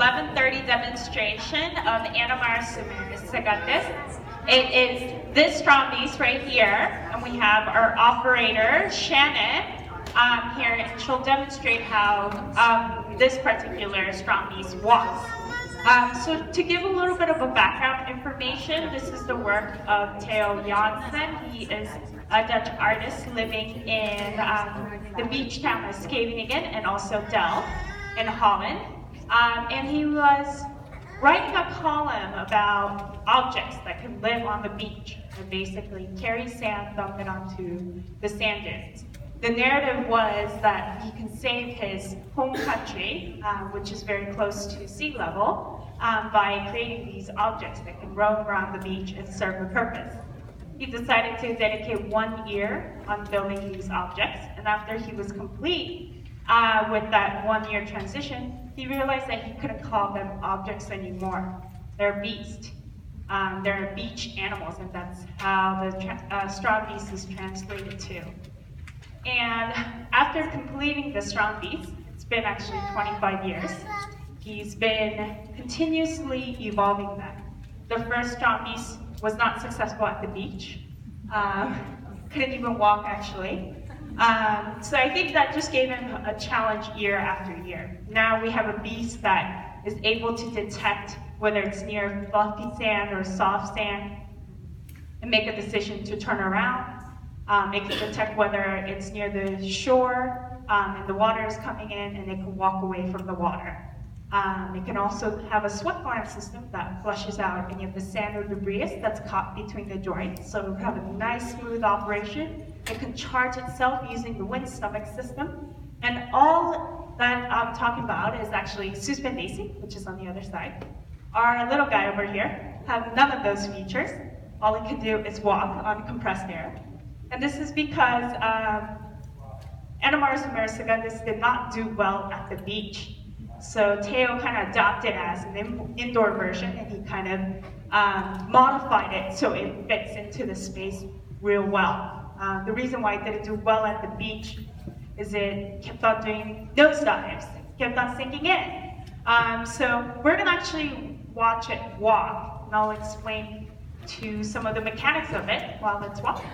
11:30 demonstration of Animar Sumeris. It is this Strandbeest right here, and we have our operator, Shannon, here, and she'll demonstrate how this particular Strandbeest walks. So to give a little bit of a background information, this is the work of Theo Janssen. He is a Dutch artist living in the beach town of Scheveningen and also Delft in Holland. And he was writing a column about objects that can live on the beach and basically carry sand, dump it onto the sand dunes. The narrative was that he can save his home country, which is very close to sea level, by creating these objects that can roam around the beach and serve a purpose. He decided to dedicate 1 year on building these objects, and after he was complete with that 1 year transition, he realized that he couldn't call them objects anymore. They're beasts. They're beach animals, and that's how the Strandbeest is translated to. And after completing the Strandbeest, it's been actually 25 years, he's been continuously evolving them. The first Strandbeest was not successful at the beach. Couldn't even walk, actually. So I think that just gave him a challenge year after year. Now we have a beast that is able to detect whether it's near fluffy sand or soft sand and make a decision to turn around. It can detect whether it's near the shore and the water is coming in, and it can walk away from the water. It can also have a sweat gland system that flushes out any of the sand or debris that's caught between the joints, so it'll have a nice smooth operation. It can charge itself using the wind stomach system, and all that I'm talking about is actually Strandbeest, which is on the other side. Our little guy over here have none of those features. All it can do is walk on compressed air. And this is because Animar Sumeris did not do well at the beach. So Theo kind of adopted it as an indoor version, and he kind of modified it so it fits into the space real well. The reason why it didn't do well at the beach is it kept on doing nosedives, kept on sinking in. So we're gonna actually watch it walk, and I'll explain to some of the mechanics of it while it's walking.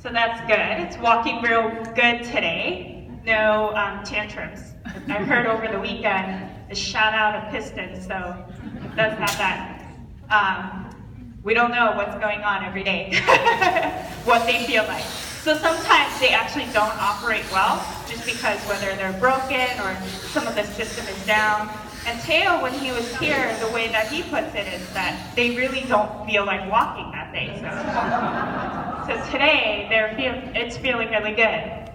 So that's good. It's walking real good today. No tantrums. I heard over the weekend a shout out of Pistons, so it does have that. We don't know what's going on every day, what they feel like. So sometimes they actually don't operate well, just because whether they're broken or some of the system is down. And Theo, when he was here, the way that he puts it is that they really don't feel like walking that day. So today, it's feeling really good.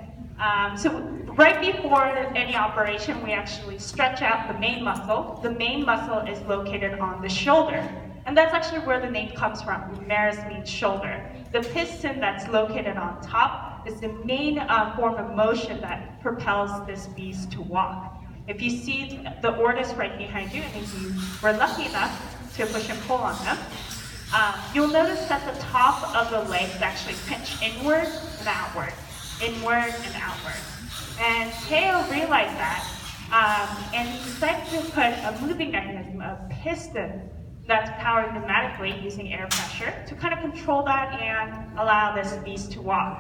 So right before any operation, we actually stretch out the main muscle. The main muscle is located on the shoulder. And that's actually where the name comes from. Maris means shoulder. The piston that's located on top is the main form of motion that propels this beast to walk. If you see the ortis right behind you, and if you were lucky enough to push and pull on them, you'll notice that the top of the legs actually pinch inward and outward, inward and outward. And Theo realized that, and he decided to put a moving mechanism, a piston, that's powered pneumatically using air pressure to kind of control that and allow this beast to walk.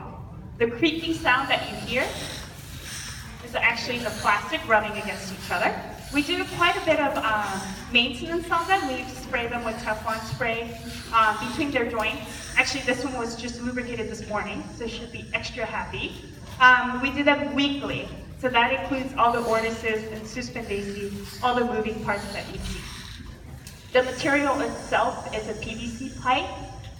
The creaking sound that you hear is actually the plastic rubbing against each other. We do quite a bit of maintenance on them. We spray them with Teflon spray between their joints. Actually, this one was just lubricated this morning, so it should be extra happy. We do them weekly, so that includes all the ortices and Strandbeest, all the moving parts that you see. The material itself is a PVC pipe.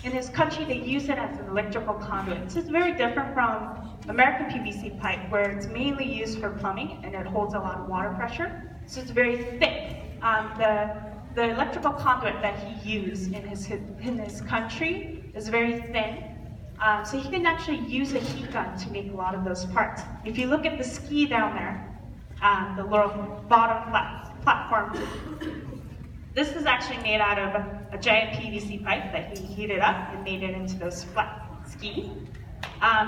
In this country, they use it as an electrical conduit. So it's very different from American PVC pipe, where it's mainly used for plumbing and it holds a lot of water pressure. So it's very thick. The electrical conduit that he used in his country is very thin. So he can actually use a heat gun to make a lot of those parts. If you look at the ski down there, the little bottom platform, This is actually made out of a giant PVC pipe that he heated up and made it into those flat skis.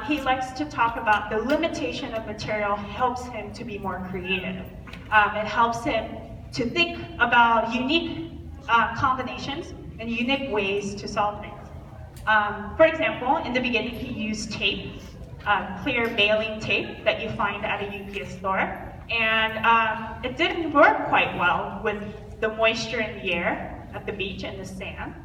He likes to talk about the limitation of material helps him to be more creative. It helps him to think about unique combinations and unique ways to solve things. For example, in the beginning he used tape, clear baling tape that you find at a UPS store, and it didn't work quite well with the moisture in the air at the beach and the sand.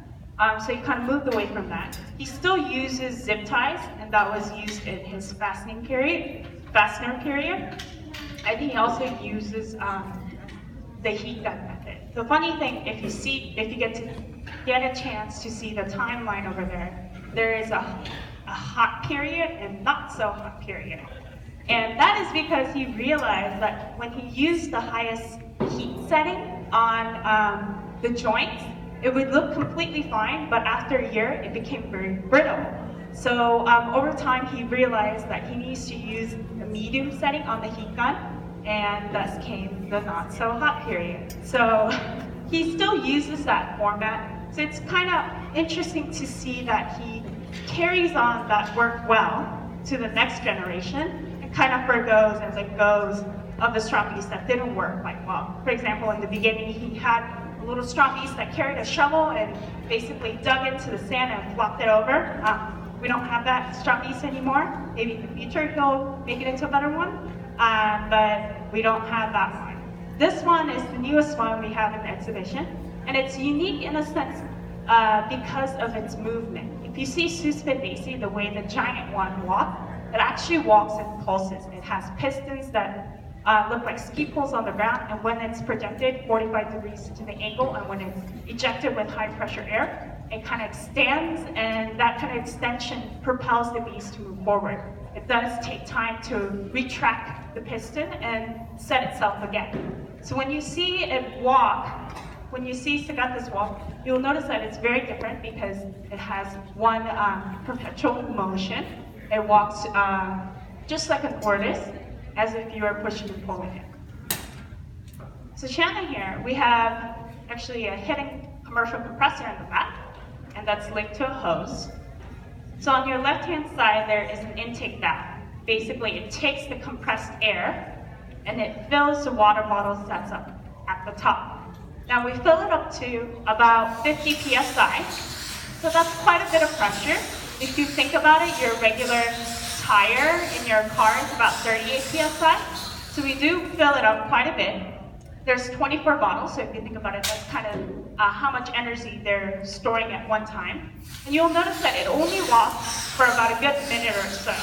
So he kind of moved away from that. He still uses zip ties, and that was used in his fastener carrier. I think he also uses the heat gun method. The funny thing, if you get a chance to see the timeline over there is a hot period and not so hot period. And that is because he realized that when he used the highest heat setting on the joints, it would look completely fine, but after a year, it became very brittle. So over time, he realized that he needs to use a medium setting on the heat gun, and thus came the not so hot period. So he still uses that format. So it's kind of interesting to see that he carries on that work well to the next generation and kind of forgoes and let goes of the Strandbeest that didn't work quite well. For example, in the beginning, he had a little Strandbeest that carried a shovel and basically dug into the sand and flopped it over. We don't have that Strandbeest anymore. Maybe in the future he'll make it into a better one, but we don't have that one. This one is the newest one we have in the exhibition, and it's unique in a sense because of its movement. If you see Strandbeest, the way the giant one walks, it actually walks in pulses. It has pistons that look like ski poles on the ground, and when it's projected 45 degrees to the angle, and when it's ejected with high pressure air, it kind of extends, and that kind of extension propels the beast to move forward. It does take time to retract the piston and set itself again. So when you see it walk, when you see Saganta's walk, you'll notice that it's very different because it has one perpetual motion. It walks just like an tortoise, as if you are pushing and pulling it. So Shannon here, we have actually a hidden commercial compressor in the back, and that's linked to a hose. So on your left-hand side, there is an intake valve. Basically, it takes the compressed air, and it fills the water bottle that's up at the top. Now we fill it up to about 50 PSI, so that's quite a bit of pressure. If you think about it, your regular tire in your car is about 38 PSI. So we do fill it up quite a bit. There's 24 bottles, so if you think about it, that's kind of how much energy they're storing at one time. And you'll notice that it only walks for about a good minute or so.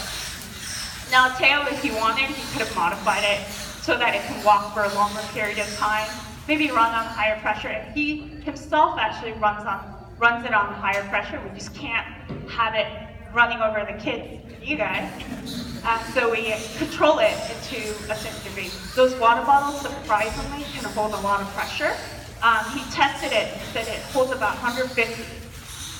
Now Teo, if he wanted, he could have modified it so that it can walk for a longer period of time, maybe run on higher pressure. And he himself actually runs it on higher pressure. We just can't have it running over the kids, you guys. So we control it into a certain degree. Those water bottles, surprisingly, can hold a lot of pressure. He tested it, said it holds about 150.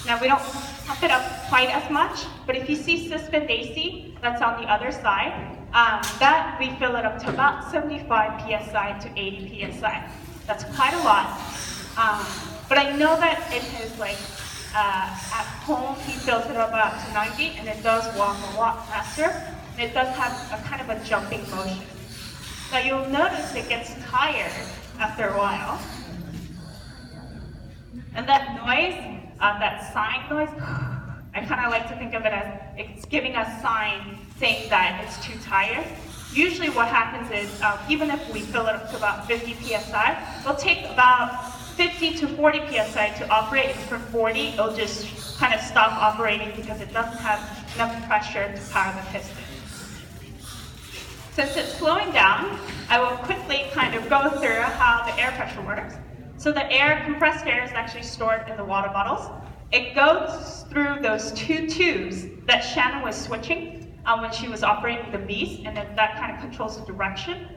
Now we don't pump it up quite as much, but if you see Strandbeest, that's on the other side, that we fill it up to about 75 PSI to 80 PSI. That's quite a lot. But I know that in his at home, he fills it up about to 90, and it does walk a lot faster. And it does have a kind of a jumping motion. Now you'll notice it gets tired after a while. And that noise, that sign noise, I kind of like to think of it as it's giving a sign saying that it's too tired. Usually what happens is, even if we fill it up to about 50 PSI, it'll take about 50 to 40 PSI to operate, and for 40, it'll just kind of stop operating because it doesn't have enough pressure to power the piston. Since it's slowing down, I will quickly kind of go through how the air pressure works. So the compressed air is actually stored in the water bottles. It goes through those two tubes that Shannon was switching when she was operating the Beast, and then that kind of controls the direction.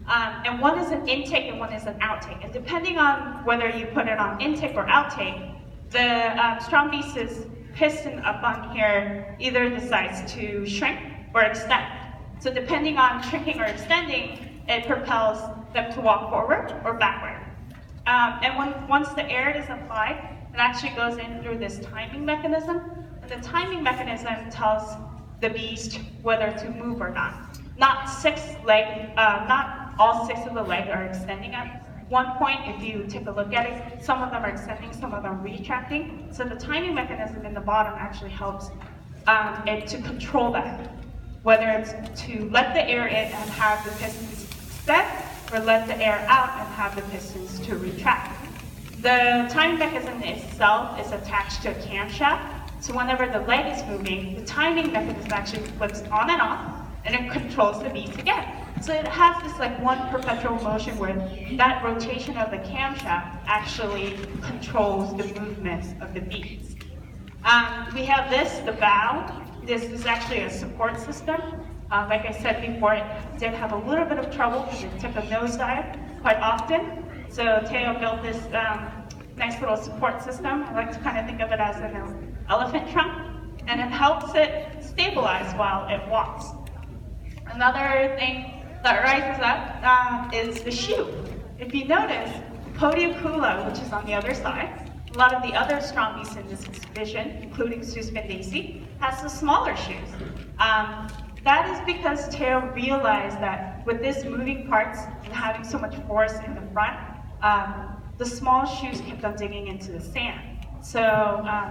And one is an intake and one is an outtake. And depending on whether you put it on intake or outtake, the Strandbeest's piston up on here either decides to shrink or extend. So depending on shrinking or extending, it propels them to walk forward or backward. Once the air is applied, it actually goes in through this timing mechanism. And the timing mechanism tells the beast whether to move or not. Not all six of the legs are extending at one point. If you take a look at it, some of them are extending, some of them are retracting. So the timing mechanism in the bottom actually helps it to control that. Whether it's to let the air in and have the pistons extend, or let the air out and have the pistons to retract. The timing mechanism itself is attached to a camshaft, so whenever the leg is moving, the timing mechanism actually flips on and off, and it controls the beast again. So it has this like one perpetual motion where that rotation of the camshaft actually controls the movements of the beast. We have this, the bow. This is actually a support system. Like I said before, it did have a little bit of trouble because it took a nosedive quite often. So Teo built this nice little support system. I like to kind of think of it as an elephant trunk, and it helps it stabilize while it walks. Another thing that rises up is the shoe. If you notice, Podiacula, which is on the other side, a lot of the other strong beasts in this exhibition, including Suspendesi, has the smaller shoes. That is because Teo realized that with this moving parts and having so much force in the front, the small shoes kept on digging into the sand. So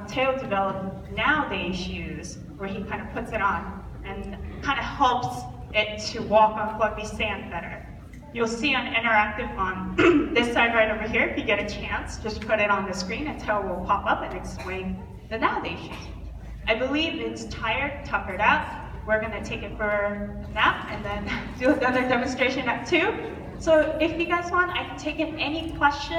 Teo developed nowadays shoes where he kind of puts it on and kind of helps it to walk on fluffy sand better. You'll see on interactive on this side right over here, if you get a chance, just put it on the screen and Teo will pop up and explain the nowadays shoes. I believe it's tired, tuckered out. We're gonna take it for a nap and then do another demonstration at 2. So if you guys want, I can take in any questions.